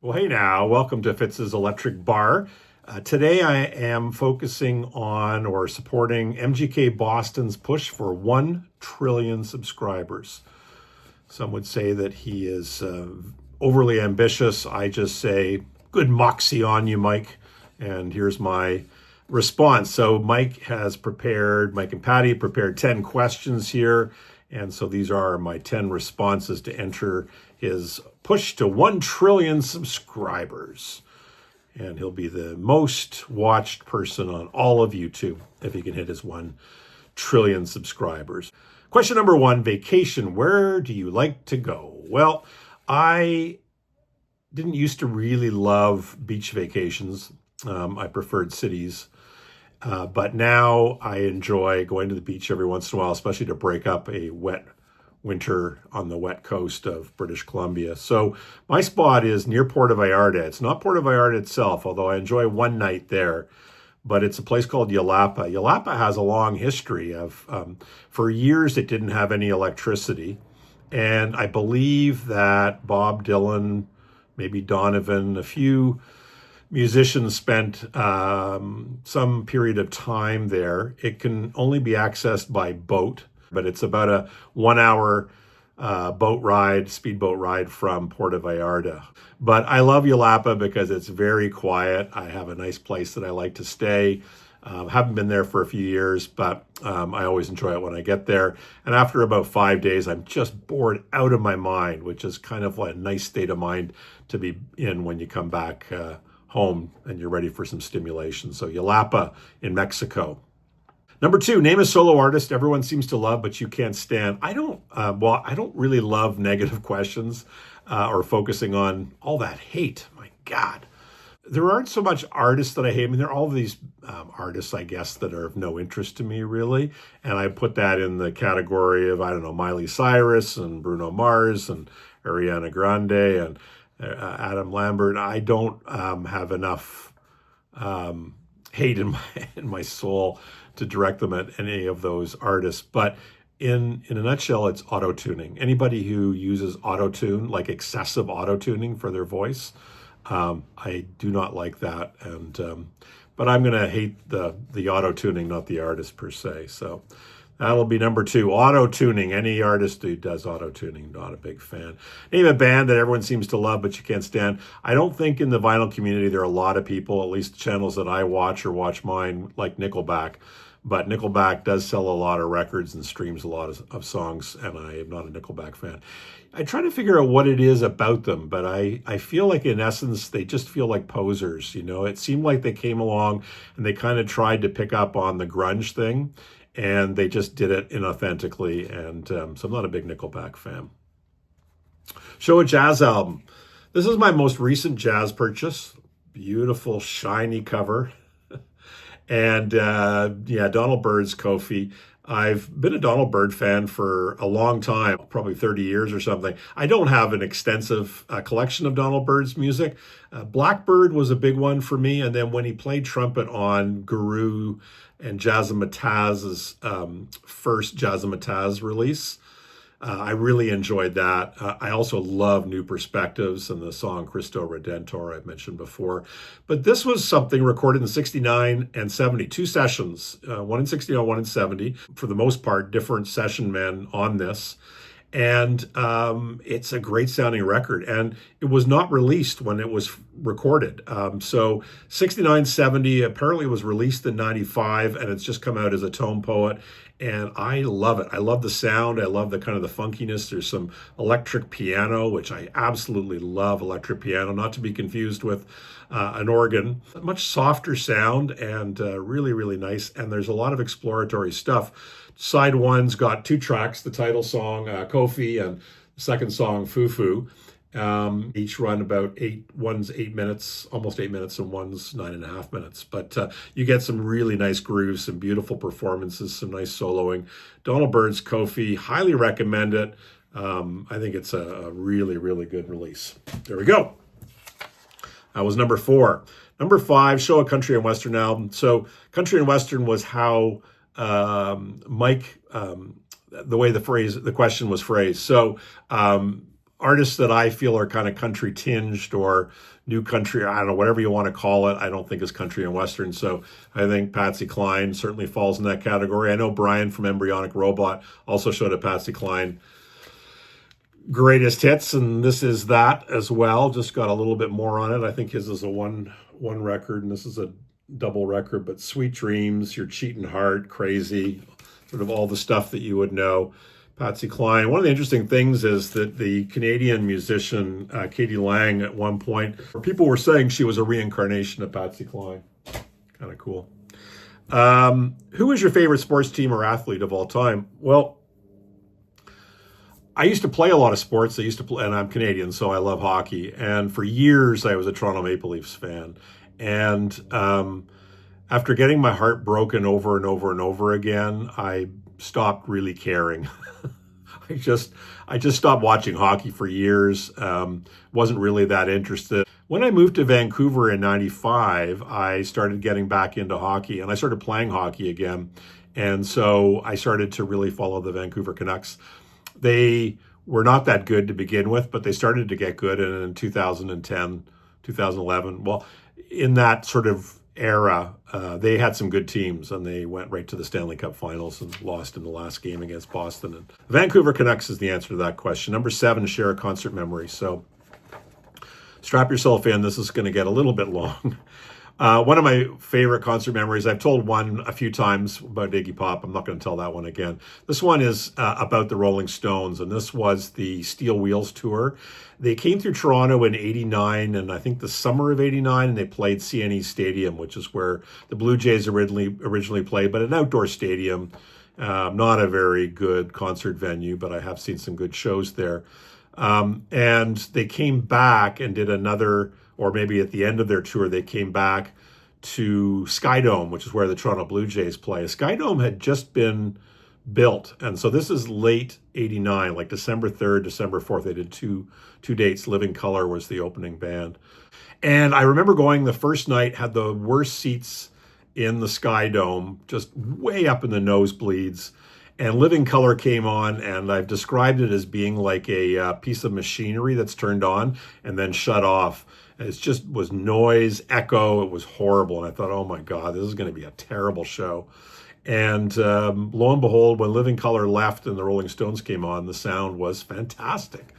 Well, hey now, welcome to Fitz's Electric Bar. Today I am focusing on or supporting MGK Boston's push for 1 trillion subscribers. Some would say that he is overly ambitious. I just say, good moxie on you, Mike. And here's my response. So Mike and Patty prepared 10 questions here. And so these are my 10 responses to enter his push to 1 trillion subscribers. And he'll be the most watched person on all of YouTube if he can hit his 1 trillion subscribers. Question number 1, vacation. Where do you like to go? Well, I didn't used to really love beach vacations. I preferred cities. But now I enjoy going to the beach every once in a while, especially to break up a wet winter on the wet coast of British Columbia. So my spot is near Puerto Vallarta. It's not Puerto Vallarta itself, although I enjoy one night there, but it's a place called Yelapa. Yelapa has a long history of, for years it didn't have any electricity. And I believe that Bob Dylan, maybe Donovan, a few musicians spent some period of time there. It can only be accessed by boat, but it's about a 1 hour speedboat ride from Puerto Vallarta. But I love Yelapa because it's very quiet. I have a nice place that I like to stay. Haven't been there for a few years, but I always enjoy it when I get there. And after about 5 days, I'm just bored out of my mind, which is kind of like a nice state of mind to be in when you come back home and you're ready for some stimulation. So Yelapa in Mexico. Number 2, name a solo artist everyone seems to love, but you can't stand. I don't really love negative questions or focusing on all that hate. My God. There aren't so much artists that I hate. I mean, there are all these artists, I guess, that are of no interest to me, really. And I put that in the category of, Miley Cyrus and Bruno Mars and Ariana Grande and Adam Lambert. I don't have enough hate in my soul to direct them at any of those artists. But in a nutshell, it's auto-tuning. Anybody who uses auto-tune, like excessive auto-tuning for their voice, I do not like that. And but I'm going to hate the auto-tuning, not the artist per se. So that'll be number 2, auto-tuning. Any artist who does auto-tuning, not a big fan. Name a band that everyone seems to love, but you can't stand. I don't think in the vinyl community there are a lot of people, at least channels that I watch or watch mine, like Nickelback. But Nickelback does sell a lot of records and streams a lot of songs, and I am not a Nickelback fan. I try to figure out what it is about them, but I feel like in essence, they just feel like posers. It seemed like they came along and they kind of tried to pick up on the grunge thing, and they just did it inauthentically, and so I'm not a big Nickelback fan. Show a jazz album. This is my most recent jazz purchase. Beautiful, shiny cover. And Donald Byrd's Kofi. I've been a Donald Byrd fan for a long time, probably 30 years or something. I don't have an extensive collection of Donald Byrd's music. Blackbird was a big one for me. And then when he played trumpet on Guru and Jazzmataz's first Jazzmatazz release, I really enjoyed that. I also love New Perspectives and the song Cristo Redentor I've mentioned before. But this was something recorded in 69 and 70, 2 sessions, one in 69, one in 70. For the most part, different session men on this. And it's a great sounding record. And it was not released when it was recorded. So 69, 70 apparently was released in 95, and it's just come out as a tone poet. And I love it. I love the sound. I love the kind of the funkiness. There's some electric piano, which I absolutely love electric piano, not to be confused with an organ. A much softer sound and really, really nice. And there's a lot of exploratory stuff. Side 1's got 2 tracks, the title song, Kofi, and the second song, Fufu. Each run about one's 8 minutes, almost 8 minutes, and one's 9.5 minutes. But you get some really nice grooves, some beautiful performances, some nice soloing. Donald Byrd's Kofi, highly recommend it. I think it's a really, really good release. There we go. That was number 4. Number 5, show a country and western album. So country and western was how Mike, the way the question was phrased. So artists that I feel are kind of country tinged or new country, I don't know, whatever you want to call it, I don't think is country and Western. So I think Patsy Cline certainly falls in that category. I know Brian from Embryonic Robot also showed a Patsy Cline greatest hits, and this is that as well. Just got a little bit more on it. I think his is a one record, and this is a double record. But Sweet Dreams, Your Cheating Heart, Crazy, sort of all the stuff that you would know. Patsy Cline. One of the interesting things is that the Canadian musician Katie Lang, at one point, people were saying she was a reincarnation of Patsy Cline. Kind of cool. Who is your favorite sports team or athlete of all time? Well, I used to play a lot of sports. I used to play, and I'm Canadian, so I love hockey. And for years, I was a Toronto Maple Leafs fan. And after getting my heart broken over and over and over again, I stopped really caring. I just stopped watching hockey for years. Wasn't really that interested. When I moved to Vancouver in '95, I started getting back into hockey, and I started playing hockey again. And so I started to really follow the Vancouver Canucks. They were not that good to begin with, but they started to get good. And in 2010, 2011, well, in that sort of era, they had some good teams, and they went right to the Stanley Cup Finals and lost in the last game against Boston. And Vancouver Canucks is the answer to that question. Number 7, share a concert memory. So strap yourself in. This is going to get a little bit long. One of my favorite concert memories, I've told one a few times about Iggy Pop. I'm not going to tell that one again. This one is about the Rolling Stones, and this was the Steel Wheels tour. They came through Toronto in '89, and I think the summer of '89, and they played CNE Stadium, which is where the Blue Jays originally played, but an outdoor stadium. Not a very good concert venue, but I have seen some good shows there. And they came back and did another, or maybe at the end of their tour, they came back to Skydome, which is where the Toronto Blue Jays play. Skydome had just been built. And so this is late '89, like December 3rd, December 4th. They did two dates. Living Colour was the opening band. And I remember going the first night, had the worst seats in the Skydome, just way up in the nosebleeds. And Living Colour came on, and I've described it as being like a piece of machinery that's turned on and then shut off. And it just was noise, echo. It was horrible. And I thought, oh my God, this is going to be a terrible show. And lo and behold, when Living Colour left and the Rolling Stones came on, the sound was fantastic.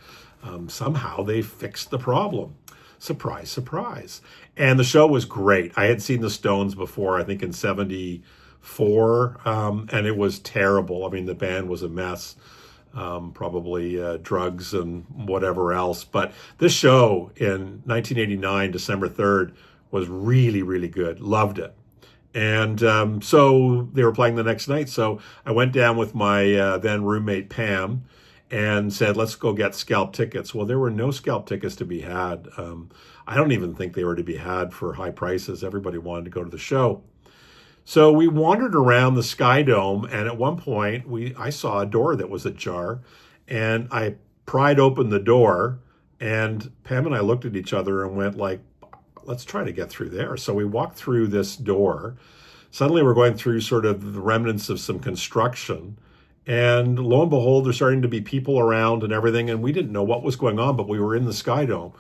Somehow they fixed the problem. Surprise, surprise. And the show was great. I had seen the Stones before, I think in '74, and it was terrible. I mean, the band was a mess, probably drugs and whatever else. But this show in 1989, December 3rd, was really, really good. Loved it. And so they were playing the next night. So I went down with my then roommate, Pam, and said, let's go get scalp tickets. Well, there were no scalp tickets to be had. I don't even think they were to be had for high prices. Everybody wanted to go to the show. So we wandered around the Skydome, and at one point, I saw a door that was ajar, and I pried open the door, and Pam and I looked at each other and went like, let's try to get through there. So we walked through this door. Suddenly we're going through sort of the remnants of some construction. And lo and behold, there's starting to be people around and everything. And we didn't know what was going on, but we were in the Skydome.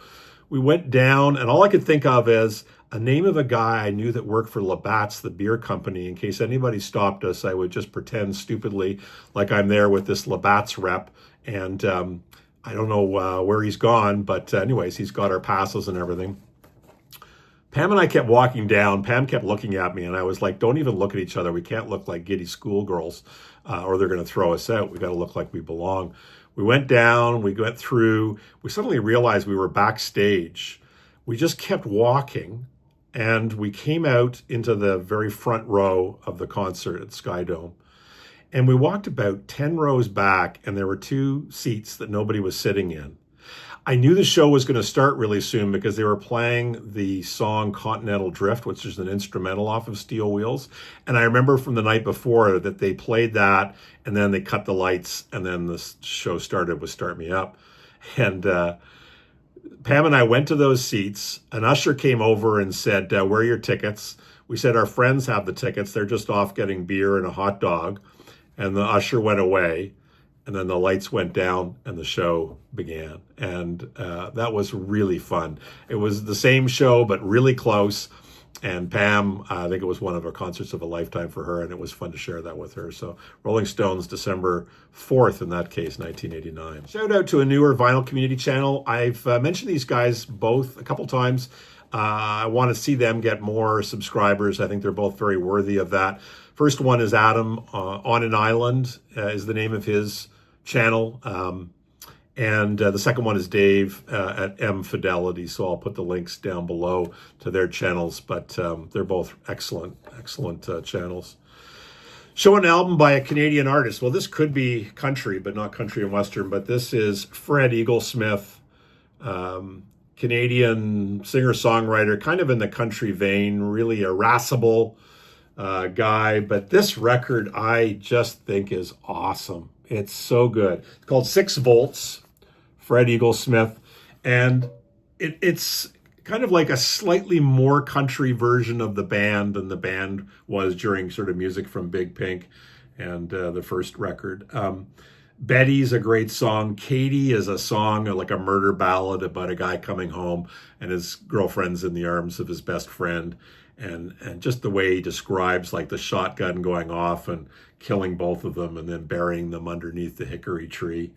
We went down, and all I could think of is a name of a guy I knew that worked for Labatt's, the beer company. In case anybody stopped us, I would just pretend stupidly like I'm there with this Labatt's rep. And I don't know where he's gone, but anyways, he's got our passes and everything. Pam and I kept walking down. Pam kept looking at me, and I was like, don't even look at each other. We can't look like giddy schoolgirls, or they're going to throw us out. We got to look like we belong. We went down, we went through. We suddenly realized we were backstage. We just kept walking, and we came out into the very front row of the concert at Skydome. And we walked about 10 rows back, and there were 2 seats that nobody was sitting in. I knew the show was going to start really soon because they were playing the song Continental Drift, which is an instrumental off of Steel Wheels. And I remember from the night before that they played that, and then they cut the lights, and then the show started with Start Me Up. And Pam and I went to those seats. An usher came over and said, where are your tickets? We said, our friends have the tickets. They're just off getting beer and a hot dog. And the usher went away. and then the lights went down and the show began. And that was really fun. It was the same show, but really close. And Pam, I think it was one of our concerts of a lifetime for her, and it was fun to share that with her. So Rolling Stones, December 4th, in that case, 1989. Shout out to a newer vinyl community channel. I've mentioned these guys both a couple times. I want to see them get more subscribers. I think they're both very worthy of that. First one is Adam on an Island is the name of his channel. And the second one is Dave at M Fidelity. So I'll put the links down below to their channels, but they're both excellent channels. Show an album by a Canadian artist. Well, this could be country, but not country and western, but this is Fred Eaglesmith, Canadian singer-songwriter, kind of in the country vein, really irascible guy. But this record I just think is awesome. It's so good. It's called 6 Volts, Fred Eaglesmith, and it's kind of like a slightly more country version of the band than the band was during sort of Music from Big Pink and the first record. Betty's a great song. Katie is a song like a murder ballad about a guy coming home and his girlfriend's in the arms of his best friend. And just the way he describes like the shotgun going off and killing both of them and then burying them underneath the hickory tree.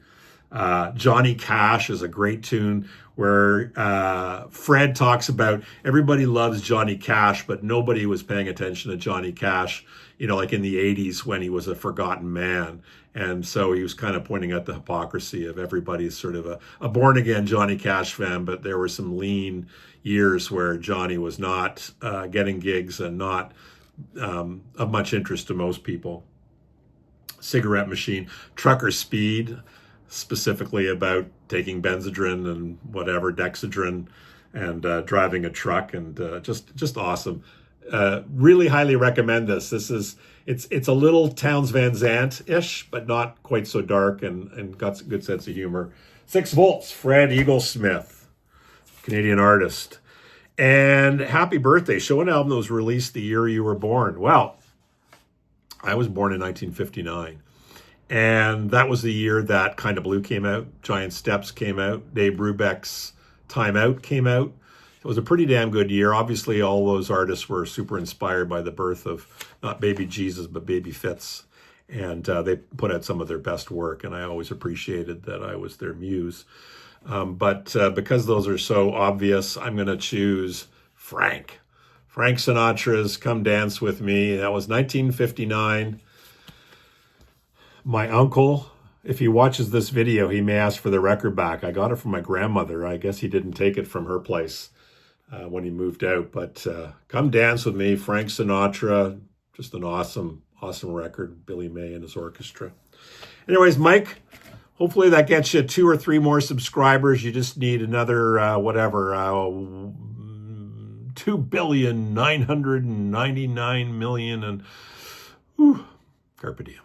Johnny Cash is a great tune where Fred talks about everybody loves Johnny Cash, but nobody was paying attention to Johnny Cash, you know, like in the 80s when he was a forgotten man. And so he was kind of pointing out the hypocrisy of everybody's sort of a born-again Johnny Cash fan, but there were some lean years where Johnny was not getting gigs and not of much interest to most people. Cigarette Machine, Trucker Speed, specifically about taking Benzedrine and whatever, Dexedrine, and driving a truck, and just awesome. Really highly recommend this. It's a little Townes Van Zandt-ish, but not quite so dark, and got a good sense of humor. 6 Volts, Fred Eaglesmith, Canadian artist. And happy birthday. Show an album that was released the year you were born. Well, I was born in 1959. And that was the year that Kinda Blue came out, Giant Steps came out, Dave Brubeck's Time Out came out. It was a pretty damn good year. Obviously, all those artists were super inspired by the birth of not Baby Jesus, but Baby Fitz. And they put out some of their best work, and I always appreciated that I was their muse. But because those are so obvious, I'm going to choose Frank Sinatra's Come Dance With Me. That was 1959. My uncle, if he watches this video, he may ask for the record back. I got it from my grandmother. I guess he didn't take it from her place when he moved out. But Come Dance With Me, Frank Sinatra, just an awesome record. Billy May and his orchestra. Anyways, Mike, hopefully that gets you 2 or 3 more subscribers. You just need another, 2,999,000,000 and carpe diem.